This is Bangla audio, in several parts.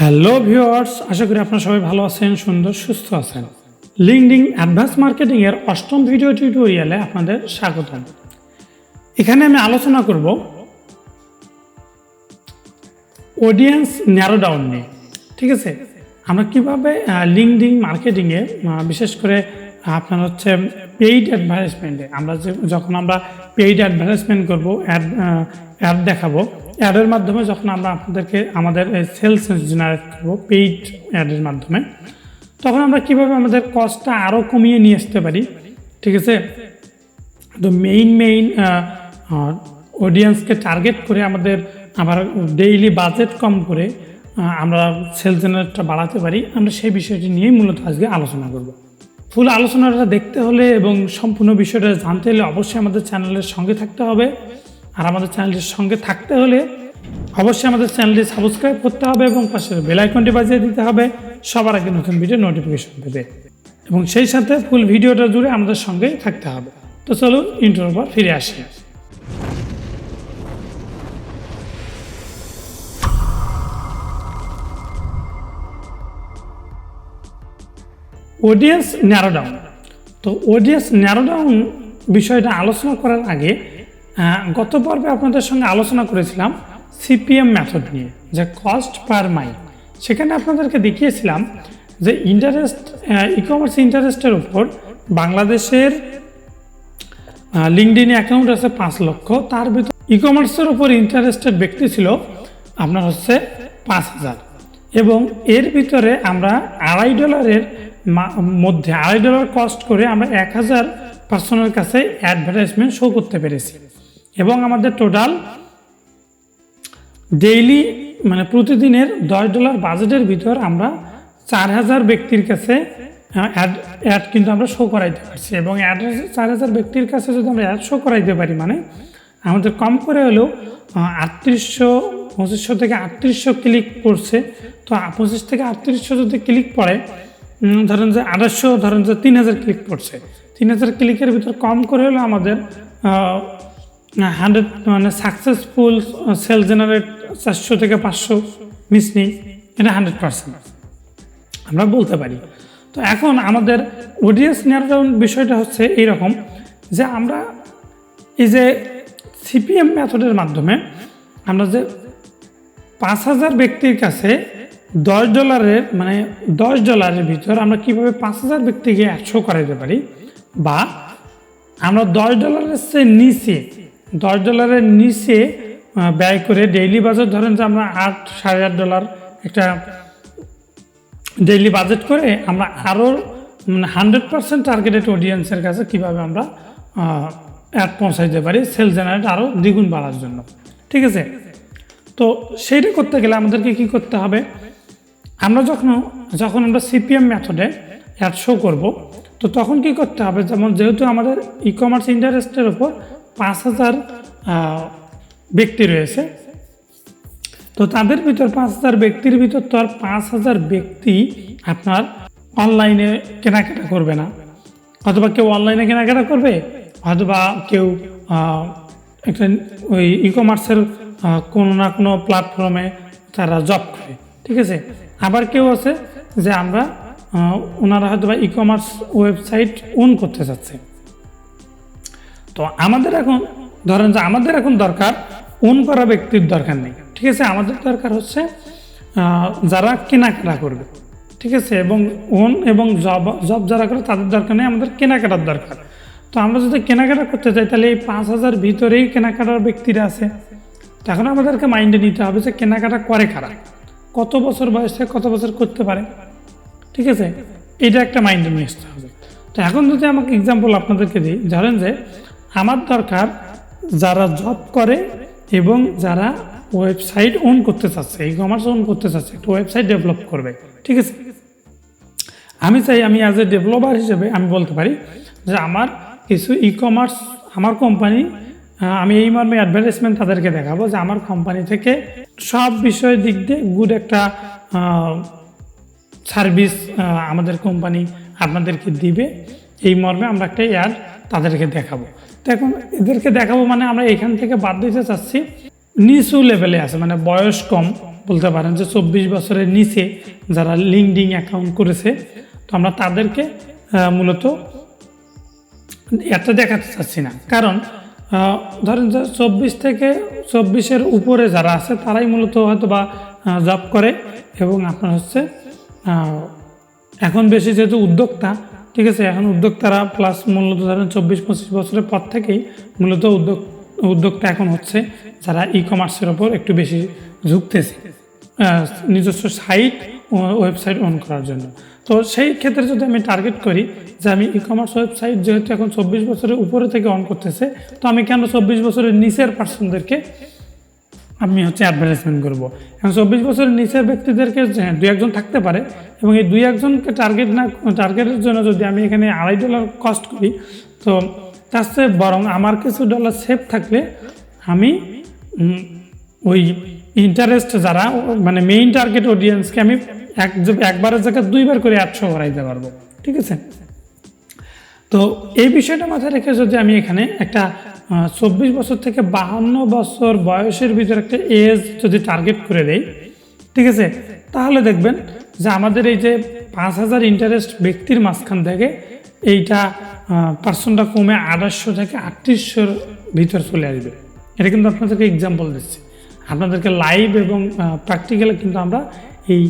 হ্যালো ভিউয়ার্স, আশা করি আপনারা সবাই ভালো আছেন, সুন্দর সুস্থ আছেন। লিঙ্কডইন অ্যাডভান্স মার্কেটিং এর 8ম ভিডিও টিউটোরিয়ালে আপনাদের স্বাগতম। এখানে আমি আলোচনা করব অডিয়েন্স ন্যারো ডাউন নিয়ে। ঠিক আছে, আমরা কিভাবে লিঙ্কডইন মার্কেটিং এ বিশেষ করে আপনার হচ্ছে পেইড অ্যাডভার্টাইজমেন্টে যখন আমরা পেইড অ্যাডভার্টাইজমেন্ট করব, অ্যাড দেখাবো, অ্যাডের মাধ্যমে যখন আমরা আপনাদেরকে আমাদের সেলস জেনারেট করবো পেইড অ্যাডের মাধ্যমে, তখন আমরা কিভাবে আমাদের কস্টটা আরও কমিয়ে নিয়ে আসতে পারি। ঠিক আছে, তো মেইন অডিয়েন্সকে টার্গেট করে আমাদের আবার ডেইলি বাজেট কম করে আমরা সেলস জেনারেটটা বাড়াতে পারি, আমরা সেই বিষয়টি নিয়েই মূলত আজকে আলোচনা করব। ফুল আলোচনাটা দেখতে হলে এবং সম্পূর্ণ বিষয়টা জানতে হলে অবশ্যই আমাদের চ্যানেলের সঙ্গে থাকতে হবে। আর আমাদের চ্যানেলটির সঙ্গে থাকতে হলে অবশ্যই আমাদের চ্যানেলটি সাবস্ক্রাইব করতে হবে এবং পাশে বেল আইকনটি বাজিয়ে দিতে হবে সবার আগে নতুন ভিডিও নোটিফিকেশন পেতে, এবং সেই সাথে ফুল ভিডিওটা জুড়ে আমাদের সঙ্গেই থাকতে হবে। তো চলুন ইন্ট্রোর পর ফিরে আসি। Audience narrow down. তো অডিয়েন্স ন্যারো ডাউন বিষয়টা আলোচনা করার আগে গত পর্বে আপনাদের সঙ্গে আলোচনা করেছিলাম সিপিএম মেথড নিয়ে, যে কস্ট পার মাইল। সেখানে আপনাদেরকে দেখিয়েছিলাম যে ই কমার্স ইন্টারেস্টের উপর বাংলাদেশের লিঙ্কডইনে অ্যাকাউন্ট আছে 5 লক্ষ, তার ভিতর ই কমার্সের উপর ইন্টারেস্টেড ব্যক্তি ছিল আপনার হচ্ছে 5,000, এবং এর ভিতরে আমরা $2.5 মধ্যে $2.5 কস্ট করে আমরা 1,000 পার্সনের কাছে অ্যাডভার্টাইজমেন্ট শো করতে পেরেছি, এবং আমাদের টোটাল ডেইলি প্রতিদিনের $10 বাজেটের ভিতর আমরা 4,000 ব্যক্তির কাছে অ্যাড কিন্তু আমরা শো করাইতে পারছি। এবং 4,000 ব্যক্তির কাছে যদি আমরা অ্যাড শো করাইতে পারি, আমাদের কম করে হলেও 2500 থেকে 3800 ক্লিক পড়ছে। তো 25 থেকে 3800 যদি ক্লিক পড়ে, ধরেন যে 800, ধরেন যে 3,000 ক্লিক পড়ছে, 3,000 ক্লিকের ভিতর কম করে হলেও আমাদের 100 সাকসেসফুল সেল জেনারেট 400 থেকে 500 মিস নেই, এটা 100% আমরা বলতে পারি। তো এখন আমাদের অডিয়েন্স ন্যারো ডাউন বিষয়টা হচ্ছে এইরকম, যে আমরা এই যে সিপিএম মেথডের মাধ্যমে আমরা যে 5,000 ব্যক্তির কাছে $10 ভিতর আমরা কিভাবে 5,000 ব্যক্তিকে শো করাইতে পারি, বা আমরা $10 নিচে $10 নিচে ব্যয় করে ডেইলি বাজেট, ধরেন যে আমরা $8-8.5 একটা ডেইলি বাজেট করে আমরা আরও 100% টার্গেটেড অডিয়েন্সের কাছে কীভাবে আমরা অ্যাড পৌঁছাইতে পারি সেল জেনারেট আরও দ্বিগুণ বাড়ার জন্য। ঠিক আছে, তো সেইটা করতে গেলে আমাদেরকে কি করতে হবে, আমরা যখন আমরা সিপিএম মেথডে অ্যাড শো করব, তো তখন কি করতে হবে, যেহেতু আমাদের ই কমার্স ইন্টারেস্টের উপর 5,000 ব্যক্তি রয়েছে, তো তাদের ভিতর 5,000 ব্যক্তির ভিতর তো আর 5,000 ব্যক্তি আপনার অনলাইনে কেনাকাটা করবে না, অথবা কেউ অনলাইনে কেনাকাটা করবে, অথবা কেউ একটা ওই ই কমার্সের কোনো না কোনো প্ল্যাটফর্মে তারা জব করে। ঠিক আছে, আবার কেউ আছে যে ওনারা হয়তো বা ই কমার্স ওয়েবসাইট ওন করতে চাচ্ছে। তো আমাদের এখন দরকার ওন করা ব্যক্তির দরকার নেই। ঠিক আছে, আমাদের দরকার হচ্ছে যারা কেনাকাটা করবে। ঠিক আছে, এবং জব যারা করে তাদের দরকার নেই, আমাদের কেনাকাটার দরকার। তো আমরা যদি কেনাকাটা করতে চাই, তাহলে এই 5,000 ভিতরেই কেনাকাটার ব্যক্তিরা আছে। তখন আমাদেরকে মাইন্ডে নিতে হবে যে কেনাকাটা করে কারা, কত বছর বয়সে কত বছর করতে পারে। ঠিক আছে, এটা একটা মাইন্ডে নিয়ে আসতে হবে। তো এখন যদি আমাকে এক্সাম্পল আপনাদেরকে দিই, ধরেন যে আমার দরকার যারা জব করে এবং যারা ওয়েবসাইট ওন করতে চাচ্ছে, ই কমার্স ওন করতে চাচ্ছে, একটা ওয়েবসাইট ডেভেলপ করবে। ঠিক আছে, আমি অ্যাজ এ ডেভেলপার হিসেবে আমি বলতে পারি যে আমার কিছু ই কমার্স, আমার কোম্পানি, আমি এই মর্মে অ্যাডভার্টাইজমেন্ট তাদেরকে দেখাবো যে আমার কোম্পানি থেকে সব বিষয় দিক দিয়ে গুড একটা সার্ভিস আমাদের কোম্পানি আপনাদেরকে দিবে, এই মর্মে আমরা একটা অ্যাড তাদেরকে দেখাবো। তো এখন এদেরকে দেখাবো আমরা এখান থেকে বাদ দিতে চাচ্ছি নিচু লেভেলে আছে, বয়স কম, বলতে পারেন যে 24 বছরের নিচে যারা লিঙ্কডিন অ্যাকাউন্ট করেছে, তো আমরা তাদেরকে মূলত এটা দেখাতে চাচ্ছি না। কারণ ধরেন যে 24 উপরে যারা আছে তারাই মূলত হয়তো বা জব করে, এবং আপনার হচ্ছে এখন বেশি যেহেতু উদ্যোক্তা, ঠিক আছে, এখন উদ্যোক্তারা প্লাস মূলত ধরেন 24-25 বছরের পর থেকেই মূলত উদ্যোক্তা এখন হচ্ছে যারা ই কমার্সের ওপর একটু বেশি ঝুঁকতেছে নিজস্ব সাইট ওয়েবসাইট অন করার জন্য। তো সেই ক্ষেত্রে যদি আমি টার্গেট করি যে আমি ই কমার্স ওয়েবসাইট যেহেতু এখন 24 বছরের উপরে থেকে অন করতেছে, তো আমি কেন 24 বছরের নিচের পার্সনদেরকে আমি হচ্ছে অ্যাডভার্টাইজমেন্ট করবো। এখন 24 বছরের নিচের ব্যক্তিদেরকে 2-1 থাকতে পারে, এবং এই 2-1কে টার্গেটের জন্য যদি আমি এখানে $2.5 কস্ট করি, তো তার চেয়ে বরং আমার কিছু ডলার সেভ থাকলে আমি ওই ইন্টারেস্ট যারা মানে মেইন টার্গেট অডিয়েন্সকে আমি একবারের জায়গায় 2বার করে 800 করাইতে পারবো, ঠিক আছে। তো এই বিষয়টা মাথায় রেখে যদি আমি এখানে একটা 24 বছর থেকে 52 বছর বয়সের ভিতরে একটা এজ যদি টার্গেট করে দেই, ঠিক আছে, তাহলে দেখবেন যে আমাদের এই যে 5000 ইন্টারেস্ট ব্যক্তির মাঝখান থেকে এইটা পার্সনটা কমে 2800 থেকে 3800 ভিতর চলে আসবে। এটা কিন্তু আপনাদেরকে এক্সাম্পল দিচ্ছি, আপনাদেরকে লাইভ এবং প্র্যাকটিক্যালে কিন্তু আমরা এই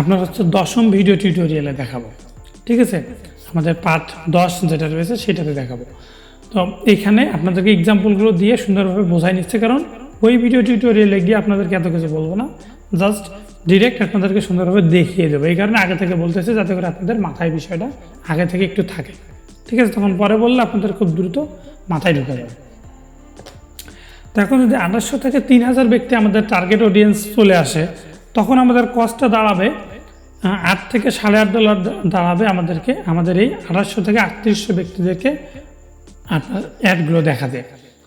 আপনার হচ্ছে 10ম ভিডিও টিউটোরিয়ালে দেখাবো, ঠিক আছে, আমাদের পার্ট 10 যেটা রয়েছে সেটাতে দেখাবো। তো এখানে আপনাদেরকে এক্সাম্পলগুলো দিয়ে সুন্দরভাবে বোঝাই নিচ্ছে, কারণ ওই ভিডিও টিউটোরিয়ালে গিয়ে আপনাদেরকে এত কিছু বলবো না, জাস্ট ডিরেক্ট আপনাদেরকে সুন্দরভাবে দেখিয়ে দেবো। এই কারণে আগে থেকে বলতেছে যাতে করে আপনাদের মাথায় বিষয়টা আগে থেকে একটু থাকে, ঠিক আছে, তখন পরে বললে আপনাদের খুব দ্রুত মাথায় ঢুকে যাবে। তো এখন যদি 2800 থেকে 3000 ব্যক্তি আমাদের টার্গেট অডিয়েন্স চলে আসে, তখন আমাদের কস্টটা দাঁড়াবে $8 থেকে $8.5 দাঁড়াবে আমাদেরকে আমাদের এই 2800 থেকে 3800 ব্যক্তিদেরকে আপনার অ্যাডগুলো দেখাতে।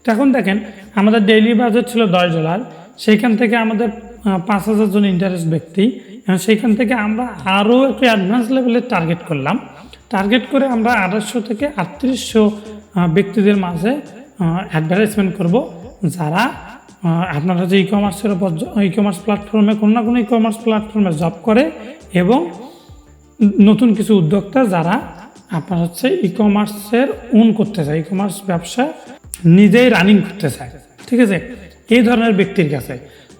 তো এখন দেখেন আমাদের ডেইলি বাজেট ছিল $10, সেইখান থেকে আমাদের 5000 জন ইন্টারেস্ট ব্যক্তি, সেইখান থেকে আমরা আরও একটু অ্যাডভান্স লেভেলের টার্গেট করলাম। টার্গেট করে আমরা 2800 থেকে 3800 ব্যক্তিদের মাঝে অ্যাডভার্টাইজমেন্ট করব, যারা আপনারা যে ই কমার্স প্ল্যাটফর্মে কোনো না কোনো ই কমার্স প্ল্যাটফর্মে জব করে, এবং নতুন কিছু উদ্যোক্তা যারা আপনার হচ্ছে ই কমার্সের ওন করতে চায়, ই কমার্স ব্যবসা নিজেই রানিং করতে চায়, ঠিক আছে, এই ধরনের ব্যক্তির কাছে।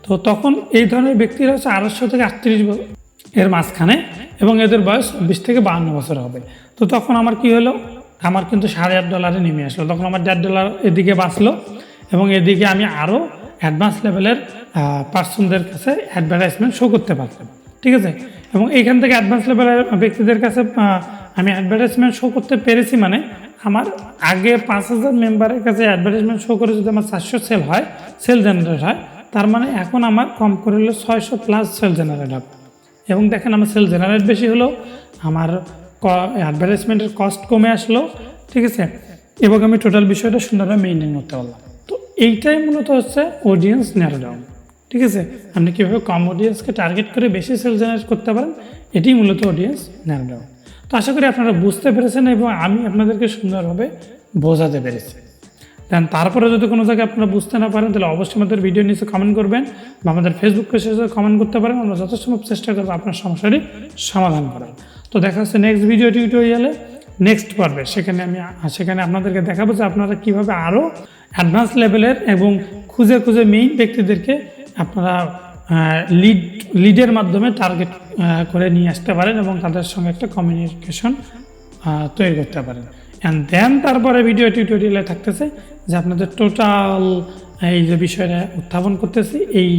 তো তখন এই ধরনের ব্যক্তিরা হচ্ছে 2800 থেকে 38 এর মাঝখানে, এবং এদের বয়স 20 থেকে 52 বছর হবে। তো তখন আমার কি হলো, আমার কিন্তু $8.5 নেমে আসলো, তখন আমার $1.5 এদিকে বাঁচলো, এবং এদিকে আমি আরও অ্যাডভান্স লেভেলের পার্সনদের কাছে অ্যাডভার্টাইজমেন্ট শো করতে পারতাম, ঠিক আছে। এবং এইখান থেকে অ্যাডভান্স লেভেলের ব্যক্তিদের কাছে আমি অ্যাডভার্টাইজমেন্ট শো করতে পেরেছি, মানে আমার আগে 5000 মেম্বারের কাছে অ্যাডভার্টাইজমেন্ট শো করে যদি আমার 400 সেল জেনারেট হয়, তার মানে এখন আমার কম করে হলে 600+ সেল জেনারেট হবে। এবং দেখেন আমার সেল জেনারেট বেশি হলো, আমার অ্যাডভার্টাইজমেন্টের কস্ট কমে আসলো, ঠিক আছে, এবং আমি টোটাল বিষয়টা সুন্দরভাবে মেনটেন করতে পারলাম। তো এইটাই মূলত হচ্ছে অডিয়েন্স ন্যারো ডাউন, ঠিক আছে, আপনি কীভাবে কম অডিয়েন্সকে টার্গেট করে বেশি সেল জেনারেট করতে পারেন, এটি মূলত অডিয়েন্স ন্যারো ডাউন। তো আশা করি আপনারা বুঝতে পেরেছেন, এবং আমি আপনাদেরকে সুন্দরভাবে বোঝাতে পেরেছি। দেন তারপরে যদি কোনো জায়গায় আপনারা বুঝতে না পারেন, তাহলে অবশ্যই আমাদের ভিডিও নিচে কমেন্ট করবেন, বা আমাদের ফেসবুক পেজে কমেন্ট করতে পারেন, আমরা যথাসম্ভব চেষ্টা করবো আপনার সমস্যাটি সমাধান করার। তো দেখা হচ্ছে নেক্সট ভিডিও টিউটোরিয়ালে, নেক্সট পর্বে। সেখানে আপনাদেরকে দেখাবো যে আপনারা কীভাবে আরও অ্যাডভান্স লেভেলের এবং খুঁজে মেইন ব্যক্তিদেরকে আপনারা লিডের মাধ্যমে টার্গেট করে নিয়ে আসতে পারেন, এবং তাদের সঙ্গে একটা কমিউনিকেশন তৈরি করতে পারেন। অ্যান্ড দেন তারপরে ভিডিও টিউটোরিয়ালে থাকতেছে যে আপনাদের টোটাল এই যে বিষয়টা উত্থাপন করতেছি, এই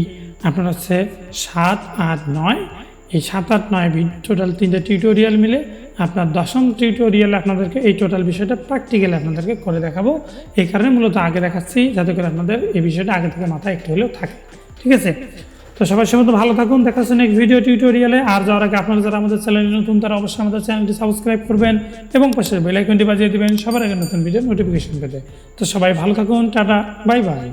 আপনার হচ্ছে 7, 8, 9, এই 7, 8, 9 টোটাল 3টে টিউটোরিয়াল মিলে আপনার 10ম টিউটোরিয়ালে আপনাদেরকে এই টোটাল বিষয়টা প্র্যাকটিক্যালি আপনাদেরকে করে দেখাবো। এই কারণে মূলত আগে দেখাচ্ছি, যাতে করে আপনাদের এই বিষয়টা আগে থেকে মাথায় একটু হলেও থাকে, ঠিক আছে। তো সবাই ভালো থাকুন, দেখা হচ্ছে নেক্সট ভিডিও টিউটোরিয়ালে। আর যাওয়ার আগে আপনারা যারা আমাদের চ্যানেলে নতুন, তারা অবশ্যই আমাদের চ্যানেলটি সাবস্ক্রাইব করবেন এবং পাশের বেল আইকনটি বাজিয়ে দেবেন সবার আগে নতুন ভিডিও নোটিফিকেশন পেতে। তো সবাই ভালো থাকুন, টাটা, বাই বাই।